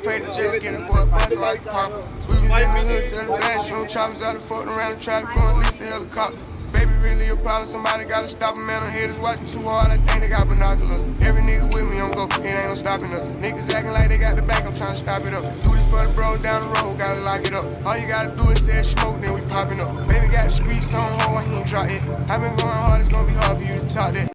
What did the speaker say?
pay the checks, get a boy a bus so I can pop. We was in the hood selling bags, shooting choppers out and fucking around and try to go and lease a helicopter. Baby, really a problem, somebody gotta stop him, man. I'm haters watching too hard, I think they got binoculars. Every nigga with me on go, it ain't no stopping us. Niggas acting like they got the back, I'm trying to stop it up. Do this for the bros down the road, gotta lock it up. All you gotta do is say smoke, then we popping up. Baby got the streets on hold, he ain't drop it. I been going hard, it's gonna be hard for you to talk that.